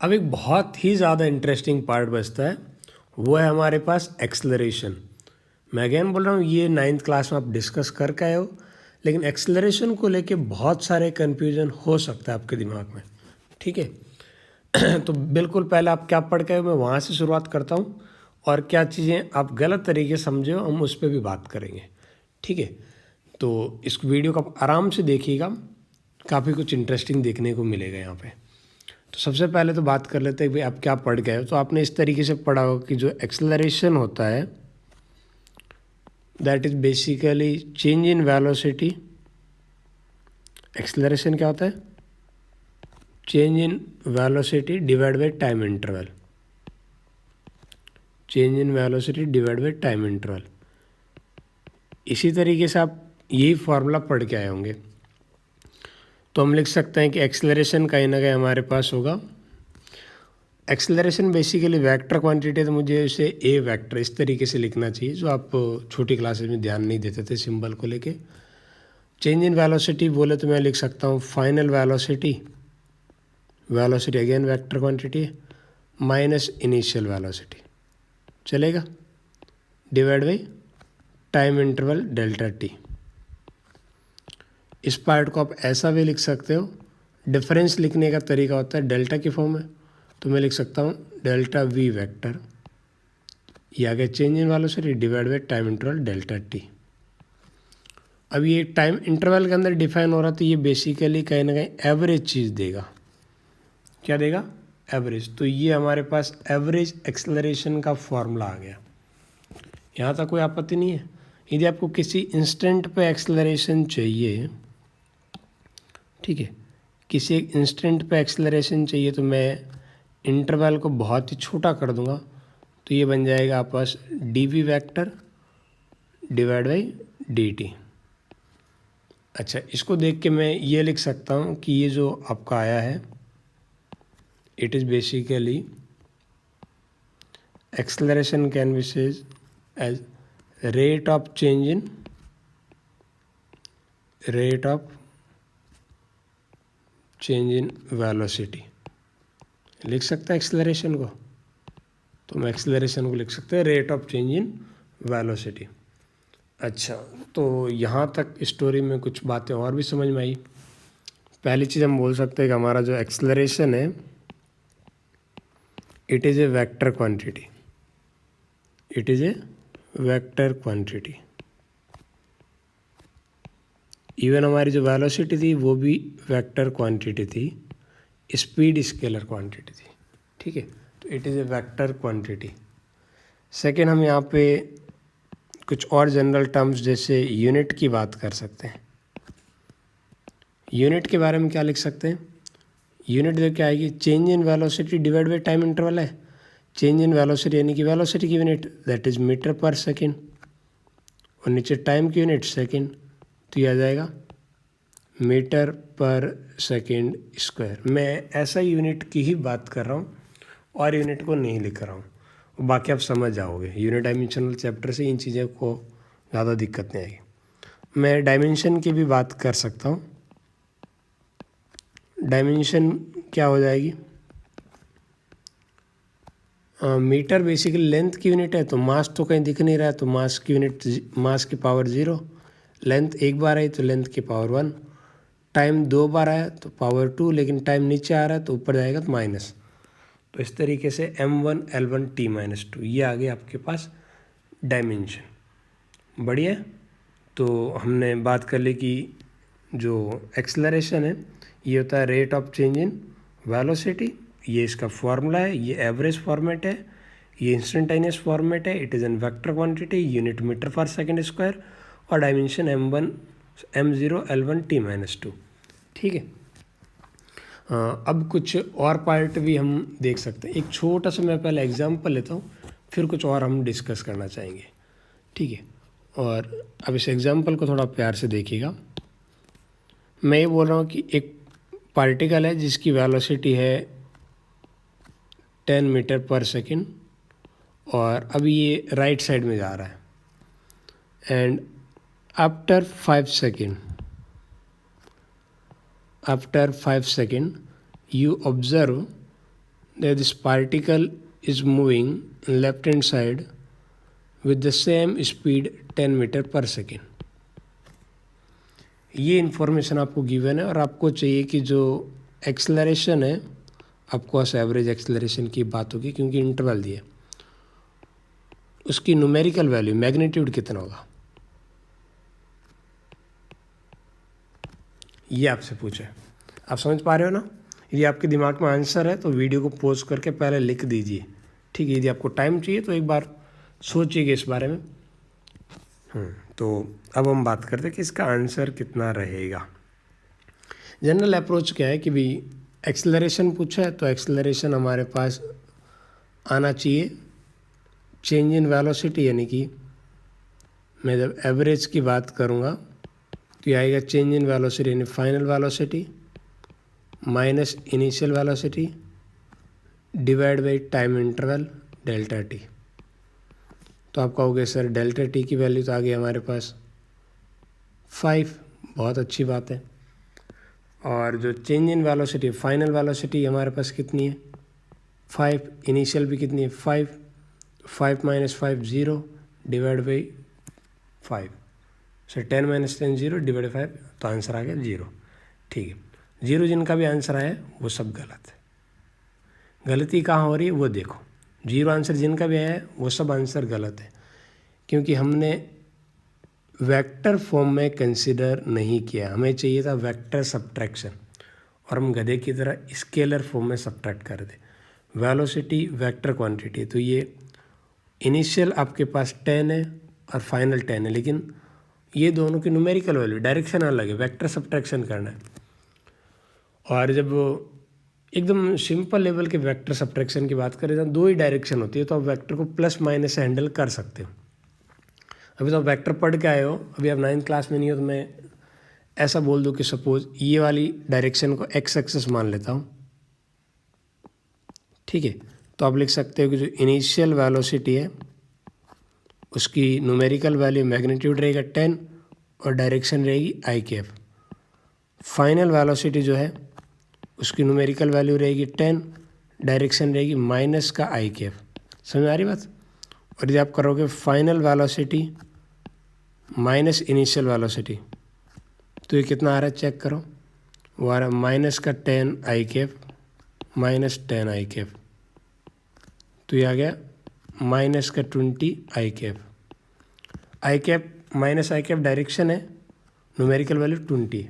अब एक बहुत ही ज़्यादा इंटरेस्टिंग पार्ट बचता है, वो है हमारे पास एक्सेलरेशन। मैं अगेन बोल रहा हूँ, ये 9th क्लास में आप डिस्कस करके आए हो, लेकिन एक्सेलरेशन को लेके बहुत सारे कन्फ्यूजन हो सकता है आपके दिमाग में। ठीक है। तो बिल्कुल पहले आप क्या पढ़ के आए हो, मैं वहाँ से शुरुआत करता हूँ, और क्या चीज़ें आप गलत तरीके से समझे हो हम उस पर भी बात करेंगे। ठीक है, तो इस वीडियो को आप आराम से देखिएगा, काफ़ी कुछ इंटरेस्टिंग देखने को मिलेगा यहाँ पे। तो सबसे पहले तो बात कर लेते हैं भाई आप क्या पढ़ गए हो। तो आपने इस तरीके से पढ़ा हो कि जो एक्सेलरेशन होता है that is basically change in velocity. Acceleration क्या होता है? Change in velocity divide by time interval. Change in velocity divide by time interval. इसी तरीके से आप यही फॉर्मूला पढ़ के आए होंगे। तो हम लिख सकते हैं कि एक्सेलरेशन कहीं ना कहीं हमारे पास होगा। एक्सेलरेशन बेसिकली वेक्टर क्वांटिटी, तो मुझे इसे ए वेक्टर इस तरीके से लिखना चाहिए, जो आप छोटी क्लासेस में ध्यान नहीं देते थे सिंबल को लेके। चेंज इन वेलोसिटी बोले तो मैं लिख सकता हूँ final velocity, velocity again vector quantity, minus initial velocity, चलेगा, divide by time interval delta T. इस पार्ट को आप ऐसा भी लिख सकते हो, डिफरेंस लिखने का तरीका होता है डेल्टा की फॉर्म में, तो मैं लिख सकता हूँ डेल्टा वी वेक्टर, ये आ गया change in velocity divide by time interval delta T. अब ये टाइम इंटरवल के अंदर डिफाइन हो रहा, तो ये बेसिकली कहीं ना कहीं एवरेज चीज़ देगा। क्या देगा? एवरेज। तो ये हमारे पास एवरेज एक्सेलरेशन का फॉर्मूला आ गया। यहाँ तक कोई आपत्ति नहीं है? यदि आपको किसी इंस्टेंट पे एक्सेलरेशन चाहिए, ठीक है, किसी एक इंस्टेंट पे एक्सेलरेशन चाहिए, तो मैं इंटरवल को बहुत ही छोटा कर दूंगा, तो ये बन जाएगा आपके पास D V vector divide by D T. अच्छा, इसको देख के मैं ये लिख सकता हूँ कि ये जो आपका आया है it is basically acceleration can be says as rate of change in velocity। लिख सकता है एक्सेलरेशन को, तो मैं एक्सेलरेशन को लिख सकते हैं rate of change in velocity. अच्छा, तो यहाँ तक स्टोरी में कुछ बातें और भी समझ में आई। पहली चीज़ हम बोल सकते हैं कि हमारा जो एक्सेलरेशन है it is a vector quantity, it is a vector quantity. Even हमारी जो वेलोसिटी थी वो भी वेक्टर क्वांटिटी थी, स्पीड स्केलर क्वांटिटी थी। ठीक है, तो it is a vector quantity. Second, हम यहाँ पे कुछ और जनरल टर्म्स जैसे यूनिट की बात कर सकते हैं। यूनिट के बारे में क्या लिख सकते हैं? यूनिट जो क्या आएगी, change in velocity divide by time interval है। चेंज इन वेलोसिटी यानी कि वेलोसिटी की unit that is metre per second, और नीचे टाइम की यूनिट सेकेंड, तो ये आ जाएगा मीटर पर सेकेंड स्क्वायर। मैं ऐसा यूनिट की ही बात कर रहा हूँ और यूनिट को नहीं लिख रहा हूँ। बाकी आप समझ जाओगे, यूनिट डायमेंशनल चैप्टर से इन चीज़ों को ज़्यादा दिक्कत नहीं आएगी। मैं डायमेंशन की भी बात कर सकता हूँ। डायमेंशन क्या हो जाएगी? मीटर बेसिकली लेंथ की यूनिट है, तो मास तो कहीं दिख नहीं रहा है, तो मास की यूनिट मास की पावर 0, लेंथ एक बार आई तो लेंथ की पावर 1, टाइम 2 बार आया तो पावर 2, लेकिन टाइम नीचे आ रहा है तो ऊपर जाएगा तो माइनस। तो इस तरीके से m1 l1 t-2 ये आ गए आपके पास डायमेंशन। बढ़िया। तो हमने बात कर ली कि जो एक्सेलरेशन है ये होता है rate of change in velocity, ये इसका फॉर्मूला है, ये एवरेज फॉर्मेट है, ये इंस्टेंटेनियस फॉर्मेट है, it is an vector quantity, unit metre per second square, और dimension m1 m0 l1 t-2। ठीक है। अब कुछ और पार्ट भी हम देख सकते हैं। एक छोटा सा मैं पहले एग्जांपल लेता हूँ, फिर कुछ और हम डिस्कस करना चाहेंगे। ठीक है, और अब इस एग्जांपल को थोड़ा प्यार से देखिएगा। मैं ये बोल रहा हूँ कि एक पार्टिकल है जिसकी वेलोसिटी है 10 मीटर पर सेकेंड, और अभी ये राइट साइड में जा रहा है, and after 5 second you observe that this particle is moving in left hand side with the same speed 10 metre per second. ये इन्फॉर्मेशन आपको गिवन है और आपको चाहिए कि जो एक्सेलरेशन है, आपको एवरेज एक्सेलरेशन की बात होगी क्योंकि इंटरवल दिए, उसकी न्यूमेरिकल वैल्यू मैग्नीट्यूड कितना होगा, ये आपसे पूछे। आप समझ पा रहे हो ना? यदि आपके दिमाग में आंसर है तो वीडियो को पॉज करके पहले लिख दीजिए, ठीक है? यदि आपको टाइम चाहिए तो एक बार सोचिएगा इस बारे में। तो अब हम बात करते हैं कि इसका आंसर कितना रहेगा। जनरल अप्रोच क्या है कि भी एक्सेलरेशन पूछा है तो एक्सेलरेशन हमारे पास आना चाहिए चेंज इन वेलोसिटी, यानी कि मैं जब एवरेज की बात करूँगा तो ये आएगा चेंज इन वेलोसिटी यानी final velocity minus initial velocity divide by time interval delta T. तो आप कहोगे सर डेल्टा टी की वैल्यू तो आ गई हमारे पास 5, बहुत अच्छी बात है। और जो change in velocity final velocity हमारे पास कितनी है 5, इनिशियल भी कितनी है 5, 5 minus 5 0 divide by 5, so 10 minus 10 0 divide 5, तो आंसर आ गया 0। ठीक है, 0 जिनका भी आंसर आया वो सब गलत है। गलती कहाँ हो रही है वो देखो, 0 आंसर जिनका भी आया है वो सब आंसर गलत है क्योंकि हमने वेक्टर फॉर्म में कंसिडर नहीं किया, हमें चाहिए था वेक्टर सब्ट्रैक्शन और हम गधे की तरह स्केलर फॉर्म में सब्ट्रैक्ट कर दे। वेलोसिटी वेक्टर क्वांटिटी, तो ये इनिशियल आपके पास 10 है और फाइनल 10 है, लेकिन ये दोनों की न्यूमेरिकल वैल्यू डायरेक्शन अलग है, वेक्टर सब्ट्रैक्शन करना है। और जब एकदम सिंपल लेवल के वेक्टर सब्ट्रैक्शन की बात करें तो 2 ही डायरेक्शन होती है, तो आप वेक्टर को प्लस माइनस से हैंडल कर सकते हो। अभी तो आप वेक्टर पढ़ के आए हो, अभी आप 9th क्लास में नहीं हो, तो मैं ऐसा बोल दूं कि सपोज ये वाली डायरेक्शन को एक्स एक्सिस मान लेता हूँ, ठीक है? तो आप लिख सकते हो कि जो इनिशियल वेलोसिटी है उसकी न्यूमेरिकल वैल्यू मैग्नीट्यूड रहेगा 10 और डायरेक्शन रहेगी आई कैप। फाइनल वेलोसिटी जो है उसकी न्यूमेरिकल वैल्यू रहेगी 10, डायरेक्शन रहेगी माइनस का आई कैप। समझ आ रही बात? और यदि आप करोगे final velocity minus initial velocity तो ये कितना आ रहा है चेक करो, वो आ रहा है माइनस का 10 आई कैप माइनस 10 आई कैप, तो ये आ गया माइनस का 20 आई कैप। आई कैप माइनस आई कैप डायरेक्शन है, न्यूमेरिकल वैल्यू 20।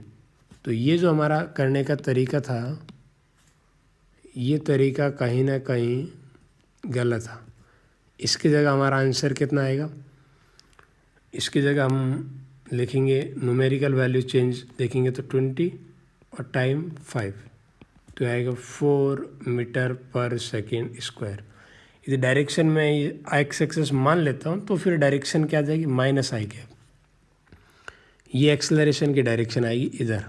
तो ये जो हमारा करने का तरीका था, ये तरीका कहीं ना कहीं गलत था। इसकी जगह हमारा आंसर कितना आएगा, इसकी जगह हम लिखेंगे न्यूमेरिकल वैल्यू चेंज देखेंगे तो 20 और टाइम 5, तो आएगा 4 मीटर पर सेकेंड स्क्वायर। यदि डायरेक्शन में एक्स एक्सिस मान लेता हूँ तो फिर डायरेक्शन क्या आ जाएगी माइनस आई कैप, ये एक्सेलरेशन की डायरेक्शन आएगी इधर,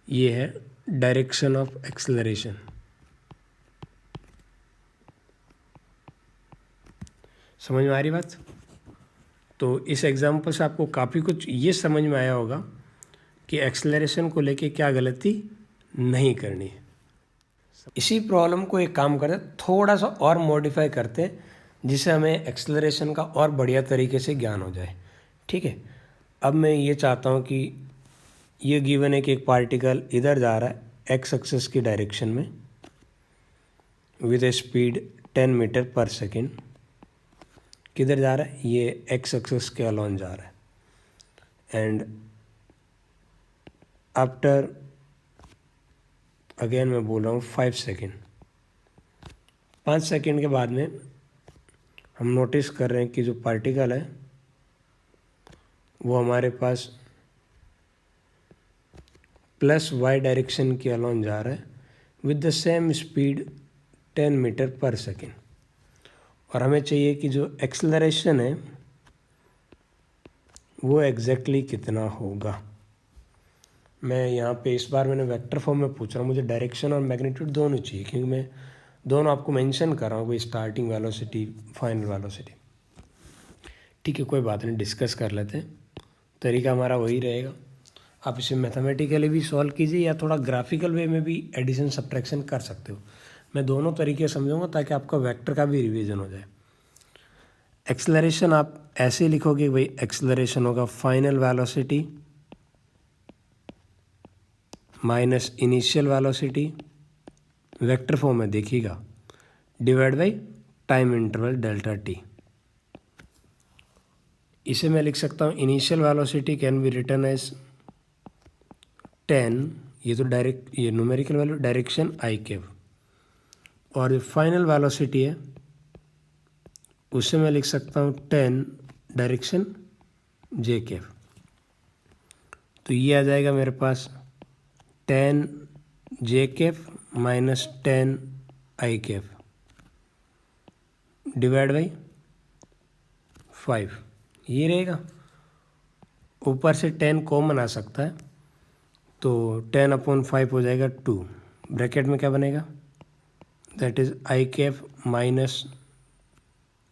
ये है डायरेक्शन ऑफ एक्सेलरेशन। समझ में आ रही बात? तो इस एग्जाम्पल से आपको काफ़ी कुछ ये समझ में आया होगा कि एक्सेलरेशन को लेके क्या गलती नहीं करनी है। इसी प्रॉब्लम को एक काम करते थोड़ा सा और मॉडिफाई करते हैं जिससे हमें एक्सेलरेशन का और बढ़िया तरीके से ज्ञान हो जाए। ठीक है, अब मैं ये चाहता हूँ कि ये गिवन है कि एक पार्टिकल इधर जा रहा है एक्स एक्सिस की डायरेक्शन में with A speed 10 metre per second. किधर जा रहा है? ये एक्स एक्सिस के अलॉन जा रहा है एंड आफ्टर अगेन मैं बोल रहा हूँ 5 सेकेंड, 5 सेकेंड के बाद में हम नोटिस कर रहे हैं कि जो पार्टिकल है वो हमारे पास प्लस वाई डायरेक्शन के अलॉन जा रहा है with the same speed 10 metre per second. और हमें चाहिए कि जो एक्सेलरेशन है वो एग्जैक्टली कितना होगा। मैं यहाँ पे इस बार मैंने वेक्टर फॉर्म में पूछ रहा हूँ, मुझे डायरेक्शन और मैग्नीट्यूड दोनों चाहिए क्योंकि मैं दोनों आपको मेंशन कर रहा हूँ, कोई स्टार्टिंग वेलोसिटी फाइनल वेलोसिटी। ठीक है, कोई बात नहीं, डिस्कस कर लेते हैं। तरीका हमारा वही रहेगा, आप इसे मैथमेटिकली भी सॉल्व कीजिए या थोड़ा ग्राफिकल वे में भी एडिशन सब्ट्रैक्शन कर सकते हो। मैं दोनों तरीके समझाऊंगा ताकि आपका वेक्टर का भी रिवीजन हो जाए। एक्सेलरेशन आप ऐसे लिखोगे भाई, एक्सेलरेशन होगा final velocity minus initial velocity, vector form में देखिएगा, divide by time interval delta T. इसे मैं लिख सकता हूँ initial velocity can be written as 10, ये तो डायरेक्ट ये numerical value direction I cap, और जो फाइनल वेलोसिटी है उससे मैं लिख सकता हूँ 10 डायरेक्शन जे कैव। तो ये आ जाएगा मेरे पास 10 जे कैव माइनस 10 आई कैव डिवाइड बाई 5, ये रहेगा। ऊपर से 10 कॉमन आ सकता है तो 10/5 हो जाएगा 2, ब्रैकेट में क्या बनेगा, that is I cap minus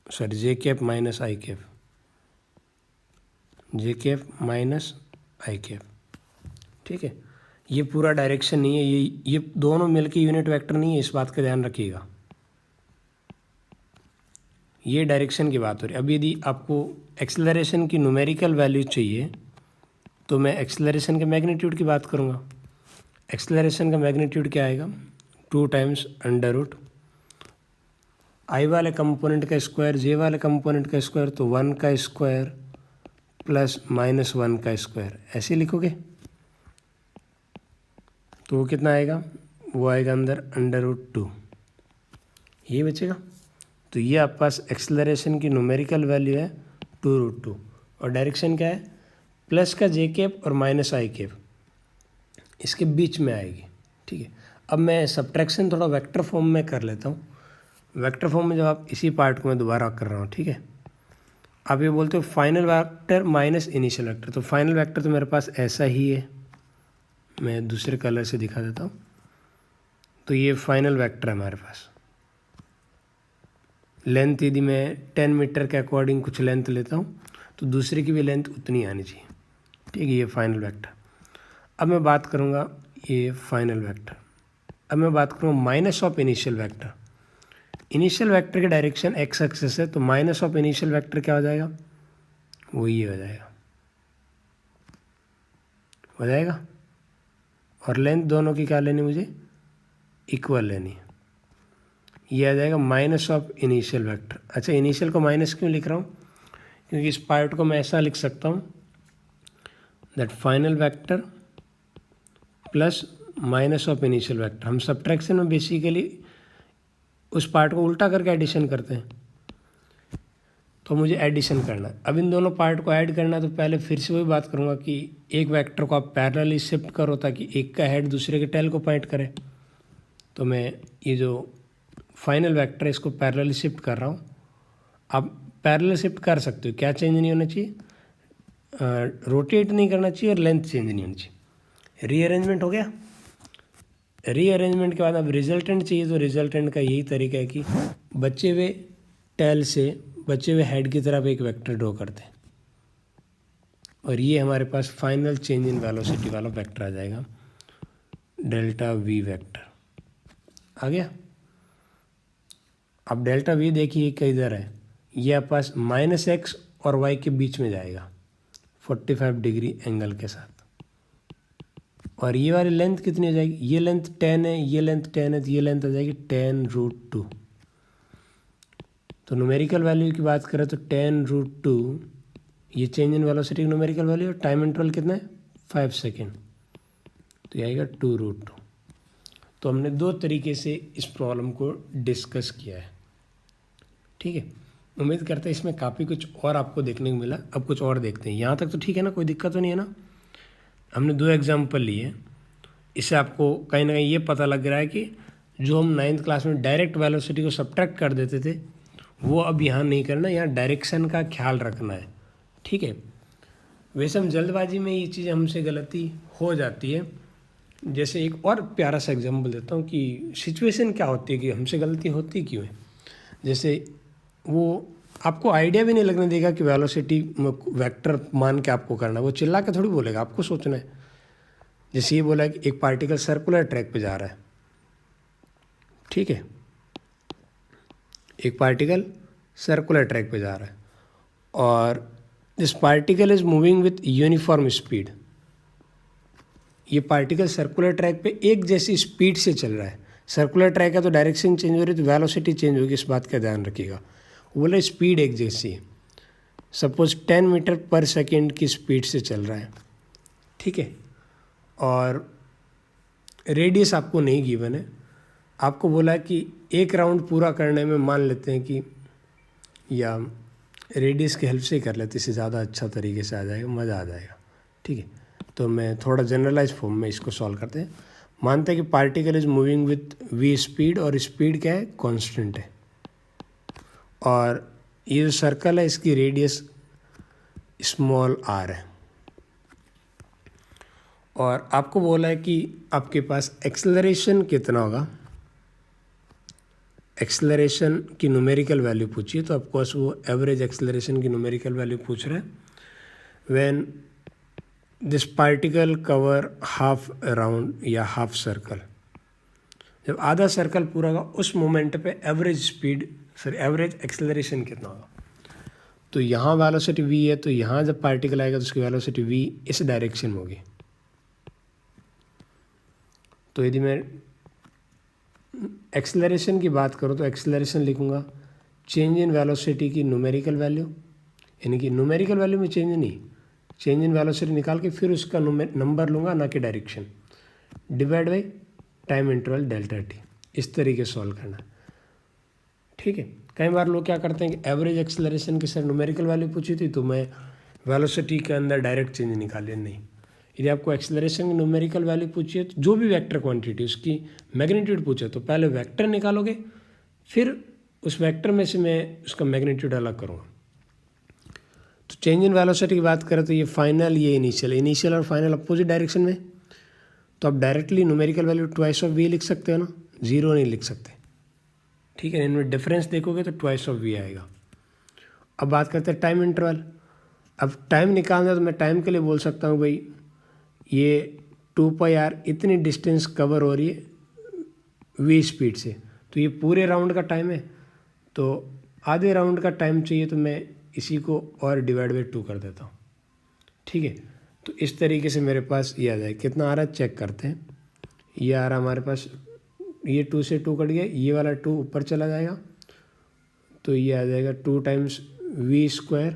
J cap minus I cap, J cap minus I cap. ठीक है, ये पूरा डायरेक्शन नहीं है, ये दोनों मिलके यूनिट वेक्टर नहीं है, इस बात का ध्यान रखिएगा। ये डायरेक्शन की बात हो रही है। अब यदि आपको एक्सेलरेशन की न्यूमेरिकल वैल्यू चाहिए तो मैं एक्सेलरेशन के मैग्नीट्यूड की बात करूँगा। एक्सेलरेशन का मैग्नीट्यूड क्या आएगा, 2 टाइम्स अंडर रूट आई वाले कंपोनेंट का स्क्वायर जे वाले कंपोनेंट का स्क्वायर, तो 1 का स्क्वायर प्लस -1 का स्क्वायर, ऐसे लिखोगे तो वो कितना आएगा, वो आएगा अंदर अंडर रूट 2, ये बचेगा। तो ये आपके पास एक्सेलरेशन की न्यूमेरिकल वैल्यू है 2√2, और डायरेक्शन क्या है, प्लस का जे कैप और माइनस आई कैप, इसके बीच में आएगी। ठीक है, अब मैं सब्ट्रैक्शन थोड़ा वेक्टर फॉर्म में कर लेता हूँ। वेक्टर फॉर्म में जब आप इसी पार्ट को मैं दोबारा कर रहा हूँ, ठीक है, आप ये बोलते हो final vector minus initial vector, तो फाइनल वेक्टर तो मेरे पास ऐसा ही है, मैं दूसरे कलर से दिखा देता हूँ। तो ये फाइनल वेक्टर है हमारे पास। लेंथ यदि मैं 10 मीटर के अकॉर्डिंग कुछ लेंथ लेता हूँ तो दूसरे की भी लेंथ उतनी आनी चाहिए। ठीक है, ये फाइनल वेक्टर। अब मैं बात करूँगा ये फाइनल वेक्टर, अब मैं बात करूँगा minus of initial vector. Initial vector की डायरेक्शन एक्स एक्सिस है, तो माइनस ऑफ इनिशियल वेक्टर क्या हो जाएगा, वो ये हो जाएगा, हो जाएगा। और लेंथ दोनों की क्या लेनी, मुझे इक्वल लेनी है, ये आ जाएगा माइनस ऑफ इनिशियल वेक्टर। अच्छा, इनिशियल को माइनस क्यों लिख रहा हूँ, क्योंकि इस पार्ट को मैं ऐसा लिख सकता हूँ, that final vector plus minus of initial vector. हम सब्ट्रैक्शन में बेसिकली उस पार्ट को उल्टा करके एडिशन करते हैं, तो मुझे एडिशन करना है। अब इन दोनों पार्ट को ऐड करना है, तो पहले फिर से वही बात करूँगा कि एक वेक्टर को आप पैरेलली शिफ्ट करो ताकि एक का हेड दूसरे के टेल को पॉइंट करे। तो मैं ये जो फाइनल वेक्टर है इसको पैरेलली शिफ्ट कर रहा हूँ। आप पैरेलल शिफ्ट कर सकते हो, क्या चेंज नहीं होना चाहिए, रोटेट नहीं करना चाहिए और लेंथ चेंज नहीं होनी चाहिए। रीअरेंजमेंट हो गया। रीअरेंजमेंट के बाद अब रिजल्टेंट चाहिए, तो रिजल्टेंट का यही तरीका है कि बचे हुए टेल से बचे हुए हेड की तरफ एक वेक्टर ड्रॉ करते हैं, और ये हमारे पास फाइनल चेंज इन वेलोसिटी वाला वेक्टर आ जाएगा, डेल्टा वी वेक्टर आ गया। अब डेल्टा वी देखिए किधर है, ये आपके पास -x और y के बीच में जाएगा 45 डिग्री एंगल के साथ। और ये वाली लेंथ कितनी हो जाएगी, ये लेंथ 10 है, ये लेंथ 10 है, तो ये लेंथ आ जाएगी 10√2। तो न्यूमेरिकल वैल्यू की बात करें तो 10√2 ये चेंज इन वेलोसिटी की न्यूमेरिकल वैल्यू, टाइम इंटरवल कितना है 5 सेकेंड, तो ये आएगा 2√2। तो हमने दो तरीके से इस प्रॉब्लम को डिस्कस किया है। ठीक है, उम्मीद करते हैं इसमें काफ़ी कुछ और आपको देखने को मिला। अब कुछ और देखते हैं, यहाँ तक तो ठीक है ना, कोई दिक्कत तो नहीं है ना। हमने 2 एग्जाम्पल लिए, इससे आपको कहीं ना कहीं ये पता लग रहा है कि जो हम 9th क्लास में डायरेक्ट वेलोसिटी को सब्ट्रैक्ट कर देते थे वो अब यहाँ नहीं करना, यहाँ डायरेक्शन का ख्याल रखना है। ठीक है, वैसे हम जल्दबाजी में ये चीज़ हमसे गलती हो जाती है। जैसे एक और प्यारा सा एग्जाम्पल देता हूँ कि सिचुएशन क्या होती है कि हमसे गलती होती क्यों है। जैसे वो आपको आइडिया भी नहीं लगने देगा कि वेलोसिटी वेक्टर मान के आपको करना है, वो चिल्ला के थोड़ी बोलेगा, आपको सोचना है जैसे ये बोला कि एक पार्टिकल सर्कुलर ट्रैक पे जा रहा है, ठीक है, एक पार्टिकल सर्कुलर ट्रैक पे जा रहा है और this particle is moving with uniform speed. ये पार्टिकल सर्कुलर ट्रैक पे एक जैसी स्पीड से चल रहा है। सर्कुलर ट्रैक है तो डायरेक्शन चेंज हो रही है तो वेलोसिटी चेंज होगी, इस बात का ध्यान रखिएगा। बोले स्पीड एक जैसी है, सपोज 10 मीटर पर सेकेंड की स्पीड से चल रहा है, ठीक है, और रेडियस आपको नहीं गिवन है। आपको बोला कि एक राउंड पूरा करने में मान लेते हैं कि, या रेडियस की हेल्प से ही कर लेते, इससे ज़्यादा अच्छा तरीके से आ जाएगा, मज़ा आ जाएगा, ठीक है। तो मैं थोड़ा जनरलाइज फॉर्म में इसको सॉल्व करते हैं। मानते हैं कि particle is moving with v speed और स्पीड क्या है, कांस्टेंट है, और ये जो सर्कल है इसकी रेडियस स्मॉल r है, और आपको बोला है कि आपके पास एक्सेलरेशन कितना होगा, एक्सेलरेशन की न्यूमेरिकल वैल्यू पूछिए, तो ऑफकोर्स वो एवरेज एक्सेलरेशन की न्यूमेरिकल वैल्यू पूछ रहे हैं। When this particle cover half round या हाफ सर्कल, जब आधा सर्कल पूरा होगा उस मोमेंट पे एवरेज स्पीड एवरेज एक्सेलरेशन कितना होगा। तो यहाँ वेलोसिटी v है, तो यहाँ जब पार्टिकल आएगा तो उसकी वेलोसिटी v इस डायरेक्शन में होगी। तो यदि मैं एक्सेलरेशन की बात करूँ तो एक्सेलरेशन लिखूँगा चेंज इन वेलोसिटी की न्यूमेरिकल वैल्यू, यानी कि न्यूमेरिकल वैल्यू में चेंज नहीं, चेंज इन वेलोसिटी निकाल के फिर उसका नंबर लूँगा, ना कि direction, divide by time interval delta T. इस तरीके से सॉल्व करना, ठीक है। कई बार लोग क्या करते हैं कि एवरेज एक्सेलरेशन की सर न्यूमेरिकल वैल्यू पूछी थी तो मैं वेलोसिटी के अंदर डायरेक्ट चेंज निकाले, नहीं। यदि आपको एक्सेलरेशन की न्यूमेरिकल वैल्यू पूछिए तो जो भी वेक्टर क्वांटिटी उसकी मैग्नीट्यूड पूछे तो पहले वेक्टर निकालोगे, फिर उस वेक्टर में से मैं उसका मैग्नीट्यूड अलग करूँगा। तो चेंज इन वेलोसिटी की बात करें तो ये फाइनल, ये इनिशियल और फाइनल अपोजिट डायरेक्शन में, तो आप directly numerical value twice of v लिख सकते हो ना, जीरो नहीं लिख सकते, ठीक है। इनमें डिफरेंस देखोगे तो ट्वाइस ऑफ v आएगा। अब बात करते हैं टाइम इंटरवल। अब टाइम निकालना है तो मैं टाइम के लिए बोल सकता हूँ भाई ये 2πr इतनी डिस्टेंस कवर हो रही है v स्पीड से, तो ये पूरे राउंड का टाइम है, तो आधे राउंड का टाइम चाहिए तो मैं इसी को और डिवाइड बाई 2 कर देता हूँ, ठीक है। तो इस तरीके से मेरे पास ये आ जाए, कितना आ रहा है चेक करते हैं। ये आ रहा हमारे पास, ये 2 से 2 कट गया, ये वाला 2 ऊपर चला जाएगा तो ये आ जाएगा 2 टाइम्स v स्क्वायर,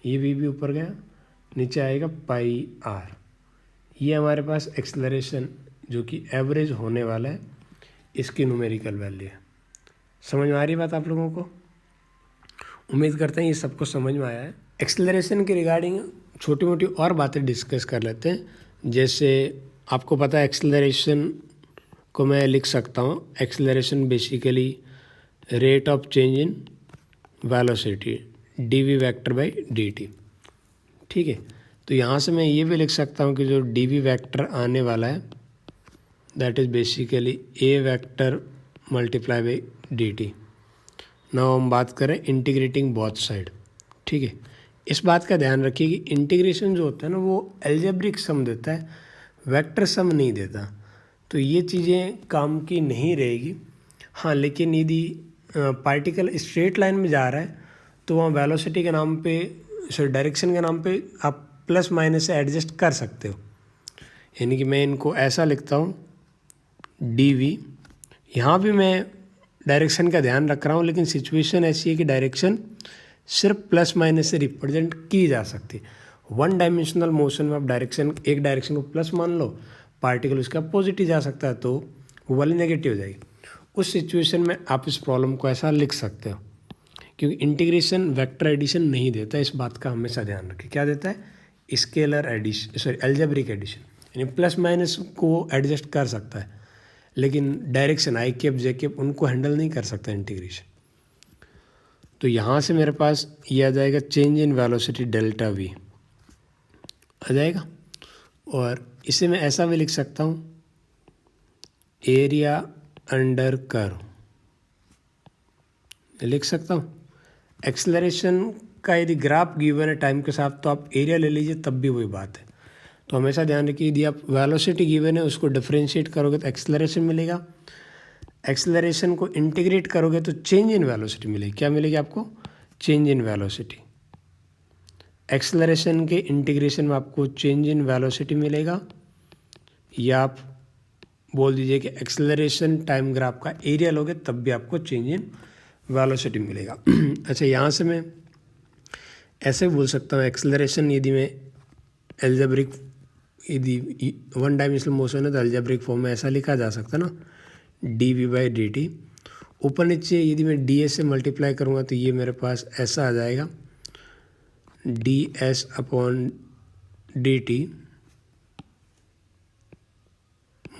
ये v भी ऊपर गया, नीचे आएगा पाई r। ये हमारे पास एक्सेलरेशन जो कि एवरेज होने वाला है इसकी न्यूमेरिकल वैल्यू है। समझ में आ रही बात आप लोगों को? उम्मीद करते हैं ये सबको समझ में आया है। एक्सेलरेशन के रिगार्डिंग छोटी मोटी और बातें डिस्कस कर लेते हैं। जैसे आपको पता है एक्सेलरेशन को मैं लिख सकता हूँ, acceleration basically rate of change in velocity dv vector by dt, ठीक है। तो यहाँ से मैं ये भी लिख सकता हूँ कि जो dv वेक्टर आने वाला है that is basically a vector multiply by dt। Now हम बात करें इंटीग्रेटिंग बोथ साइड, ठीक है। इस बात का ध्यान रखिए कि इंटीग्रेशन जो होता है ना वो एल्जेब्रिक सम देता है, वेक्टर सम नहीं देता, तो ये चीज़ें काम की नहीं रहेगी। हाँ, लेकिन यदि पार्टिकल स्ट्रेट लाइन में जा रहा है तो वहाँ वेलोसिटी के नाम पे, सॉरी डायरेक्शन के नाम पे आप प्लस माइनस से एडजस्ट कर सकते हो। यानी कि मैं इनको ऐसा लिखता हूँ dv, यहाँ भी मैं डायरेक्शन का ध्यान रख रहा हूँ, लेकिन सिचुएशन ऐसी है कि डायरेक्शन सिर्फ प्लस माइनस से रिप्रेजेंट की जा सकती है। वन डायमेंशनल मोशन में आप डायरेक्शन, एक डायरेक्शन को प्लस मान लो, पार्टिकल उसका अपोजिट ही जा सकता है तो वो वाली नेगेटिव हो जाएगी। उस सिचुएशन में आप इस प्रॉब्लम को ऐसा लिख सकते हो, क्योंकि इंटीग्रेशन वेक्टर एडिशन नहीं देता, इस बात का हमेशा ध्यान रखें। क्या देता है? Scalar addition, sorry algebraic addition, यानी प्लस माइनस को एडजस्ट कर सकता है, लेकिन direction I cap J cap उनको हैंडल नहीं कर सकता इंटीग्रेशन। तो यहाँ से मेरे पास ये आ जाएगा change in velocity delta v आ जाएगा, और इसे मैं ऐसा भी लिख सकता हूँ एरिया अंडर कर्व लिख सकता हूँ। एक्सेलरेशन का यदि ग्राफ गिवन है टाइम के साथ तो आप एरिया ले लीजिए, तब भी वही बात है। तो हमेशा ध्यान रखिए, यदि आप वेलोसिटी गिवन है उसको डिफरेंशिएट करोगे तो एक्सेलरेशन मिलेगा, एक्सेलरेशन को इंटीग्रेट करोगे तो चेंज इन वेलोसिटी मिलेगी। क्या मिलेगी आपको? Change in velocity. एक्सेलरेशन के इंटीग्रेशन में आपको चेंज इन वेलोसिटी मिलेगा, या आप बोल दीजिए कि एक्सेलरेशन टाइम ग्राफ का एरिया लोगे तब भी आपको चेंज इन वेलोसिटी मिलेगा। अच्छा, यहाँ से मैं ऐसे बोल सकता हूँ एक्सेलरेशन, यदि मैं एल्जेब्रिक, यदि वन डायमेंशनल मोशन है तो एल्जेब्रिक फॉर्म में ऐसा लिखा जा सकता है ना, dv/dt। ऊपर नीचे यदि मैं ds से मल्टीप्लाई करूँगा तो ये मेरे पास ऐसा आ जाएगा, ds/dt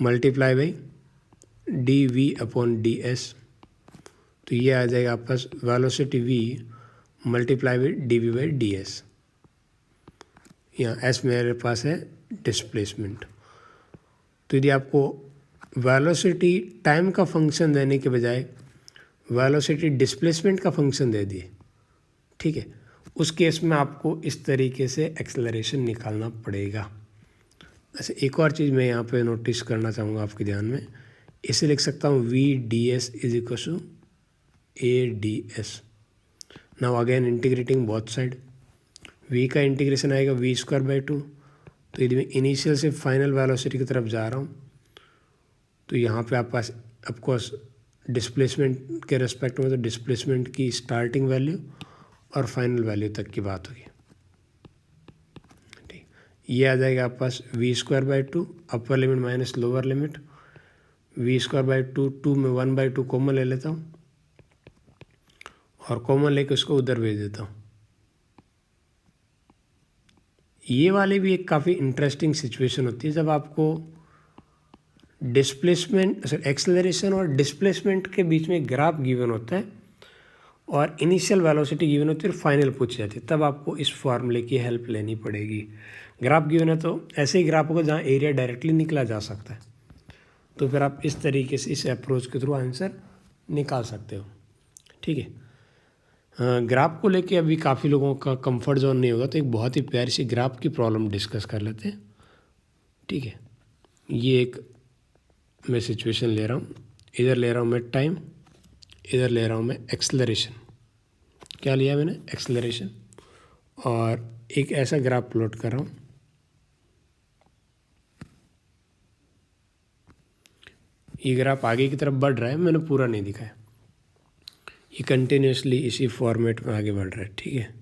मल्टीप्लाई बाई dv/ds। तो ये आ जाएगा आपके पास velocity v multiply by dv/ds। यहाँ s मेरे पास है डिस्प्लेसमेंट। तो यदि आपको वेलोसिटी टाइम का फंक्शन देने के बजाय वेलोसिटी डिस्प्लेसमेंट का फंक्शन दे दिए, ठीक है, उस केस में आपको इस तरीके से एक्सेलरेशन निकालना पड़ेगा। अच्छा, एक और चीज़ मैं यहाँ पे नोटिस करना चाहूँगा आपके ध्यान में, इसे लिख सकता हूँ v/ds is equal to a/ds। Now again integrating both side, v का इंटीग्रेशन आएगा v²/2। तो यदि मैं इनिशियल से फाइनल वेलोसिटी की तरफ जा रहा हूँ तो यहाँ पे आप पास ऑफकोर्स डिस्प्लेसमेंट के रेस्पेक्ट में तो डिस्प्लेसमेंट की स्टार्टिंग वैल्यू और फाइनल वैल्यू तक की बात होगी, ठीक। ये आ जाएगा आप पास v²/2 upper limit minus lower limit, v²/2 2 में 1/2 कॉमन ले लेता हूँ और कॉमन लेके उसको उधर भेज देता हूँ। ये वाली भी एक काफ़ी इंटरेस्टिंग सिचुएशन होती है जब आपको डिस्प्लेसमेंट, एक्सेलरेशन और डिस्प्लेसमेंट के बीच में ग्राफ गिवन होता है और इनिशियल वेलोसिटी गिवन होती है और फाइनल पूछ जाती है, तब आपको इस फॉर्मूले की हेल्प लेनी पड़ेगी। ग्राफ गिवन है तो ऐसे ही ग्राफ होगा जहाँ एरिया डायरेक्टली निकला जा सकता है, तो फिर आप इस तरीके से इस अप्रोच के थ्रू आंसर निकाल सकते हो, ठीक है। ग्राफ को लेके अभी काफ़ी लोगों का कंफर्ट जोन नहीं होगा, तो एक बहुत ही प्यारी सी ग्राफ की प्रॉब्लम डिस्कस कर लेते हैं, ठीक है। ये एक मैं सिचुएशन ले रहा हूँ, इधर ले रहा हूँ मैं टाइम, इधर ले रहा हूँ मैं एक्सेलरेशन। क्या लिया मैंने? एक्सेलरेशन। और एक ऐसा ग्राफ प्लॉट कर रहा हूँ, ये ग्राफ आगे की तरफ बढ़ रहा है, मैंने पूरा नहीं दिखाया, ये कंटिन्यूसली इसी फॉर्मेट में आगे बढ़ रहा है, ठीक है।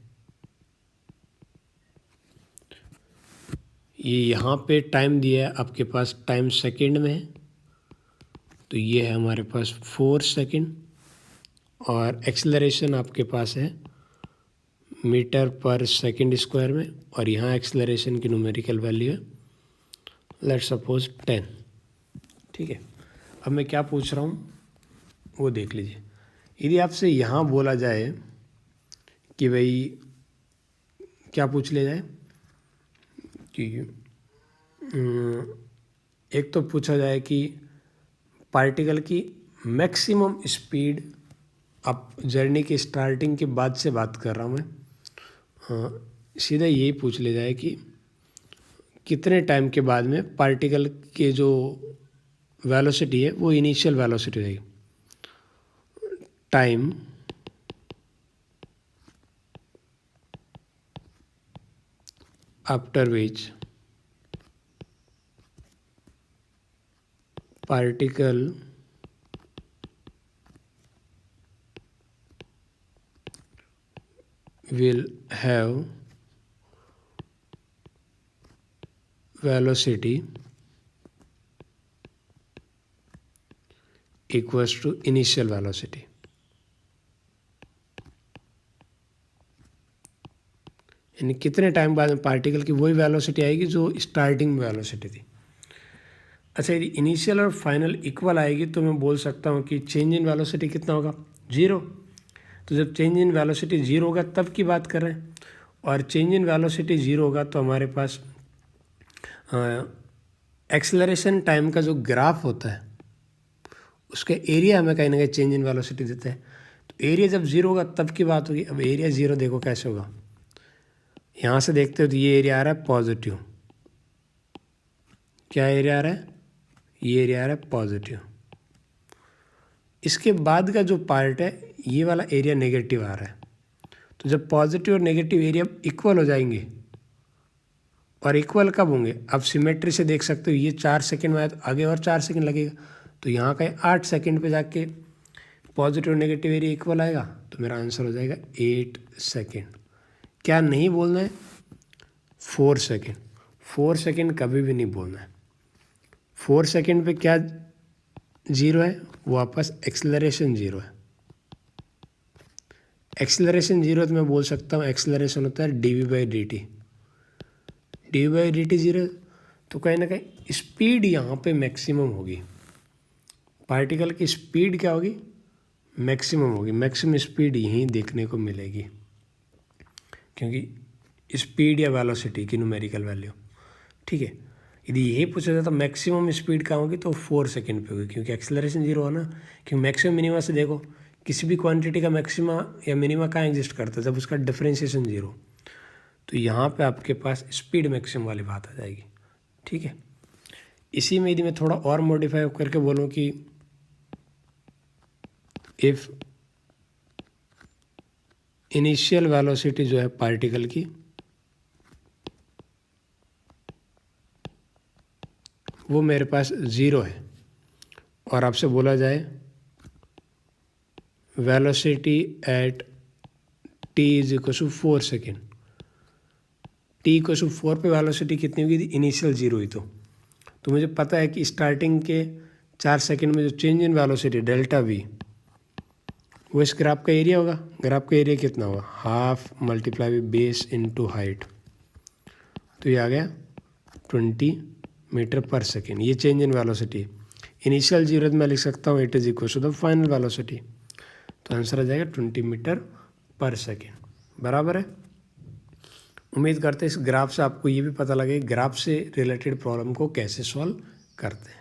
ये यहाँ पे टाइम दिया है आपके पास, टाइम सेकंड में है, तो ये है हमारे पास 4 सेकंड, और एक्सेलरेशन आपके पास है मीटर पर सेकंड स्क्वायर में, और यहाँ एक्सेलरेशन की न्यूमेरिकल वैल्यू है लेट्स सपोज 10, ठीक है। अब मैं क्या पूछ रहा हूँ वो देख लीजिए। यदि आपसे यहाँ बोला जाए कि भाई क्या पूछ लिया जाए कि एक तो पूछा जाए कि पार्टिकल की मैक्सिमम स्पीड, अब जर्नी की स्टार्टिंग के बाद से बात कर रहा हूँ मैं, सीधा यही पूछ लिया जाए कि कितने टाइम के बाद में पार्टिकल के जो वेलोसिटी है वो इनिशियल वेलोसिटी रहेगी, time after which particle will have velocity equals to initial velocity। यानी कितने टाइम बाद में पार्टिकल की वही वेलोसिटी आएगी जो स्टार्टिंग में वेलोसिटी थी। अच्छा, यदि इनिशियल और फाइनल इक्वल आएगी तो मैं बोल सकता हूँ कि चेंज इन वेलोसिटी कितना होगा? 0। तो जब चेंज इन वेलोसिटी 0 होगा तब की बात कर रहे हैं, और चेंज इन वेलोसिटी 0 होगा तो हमारे पास एक्सेलरेशन टाइम का जो ग्राफ होता है उसका एरिया हमें कहीं ना कहीं चेंज इन वेलोसिटी देता है। तो एरिया जब 0 होगा तब की बात होगी। अब एरिया 0 देखो कैसे होगा, यहाँ से देखते हो तो ये एरिया आ रहा है पॉजिटिव, क्या एरिया आ रहा है, ये एरिया आ रहा है पॉजिटिव। इसके बाद का जो पार्ट है ये वाला एरिया नेगेटिव आ रहा है। तो जब पॉजिटिव और नेगेटिव एरिया इक्वल हो जाएंगे, और इक्वल कब होंगे, अब सिमेट्री से देख सकते हो, ये 4 सेकंड में आया तो आगे और 4 सेकंड लगेगा, तो यहाँ का 8 सेकंड पे जाके पॉजिटिव और नेगेटिव एरिया इक्वल आएगा, तो मेरा आंसर हो जाएगा 8 सेकंड। क्या नहीं बोलना है, 4 सेकंड। 4 सेकंड कभी भी नहीं बोलना है। 4 सेकंड पे क्या जीरो है, वापस एक्सेलरेशन जीरो है। एक्सेलरेशन जीरो तो मैं बोल सकता हूँ एक्सेलरेशन होता है dv/dt। dv/dt जीरो, तो कहीं ना कहीं स्पीड यहाँ पे मैक्सिमम होगी, पार्टिकल की स्पीड क्या होगी, मैक्सिमम होगी। मैक्सिमम स्पीड यहीं देखने को मिलेगी, क्योंकि स्पीड या वेलोसिटी की न्यूमेरिकल वैल्यू, ठीक है। यदि यही पूछा जाता मैक्सिमम स्पीड कहाँ होगी, तो 4 सेकंड पे होगी, क्योंकि एक्सेलरेशन जीरो है ना। क्योंकि मैक्सिमम मिनिमा से देखो, किसी भी क्वांटिटी का मैक्सिमा या मिनिमा कहाँ एग्जिस्ट करता है, जब उसका डिफरेंशिएशन जीरो, तो यहाँ पे आपके पास स्पीड मैक्सिमम वाली बात आ जाएगी, ठीक है। इसी में यदि मैं थोड़ा और मॉडिफाई करके बोलूँ कि इफ़ इनिशियल वेलोसिटी जो है पार्टिकल की वो मेरे पास ज़ीरो है, और आपसे बोला जाए velocity at t is equal to 4 second, t equal to 4 पे वेलोसिटी कितनी होगी, इनिशियल जीरो ही तो मुझे पता है कि स्टार्टिंग के 4 सेकेंड में जो change in velocity delta v, वो इस ग्राफ का एरिया होगा। ग्राफ का एरिया कितना होगा, half multiply by base into height, तो ये आ गया 20 मीटर पर सेकेंड। ये change in velocity, initial zero मैं लिख सकता हूँ it is equal to the final velocity, तो आंसर आ जाएगा 20 मीटर पर सेकेंड, बराबर है। उम्मीद करते हैं इस ग्राफ से आपको ये भी पता लगे ग्राफ से रिलेटेड प्रॉब्लम को कैसे सॉल्व करते हैं।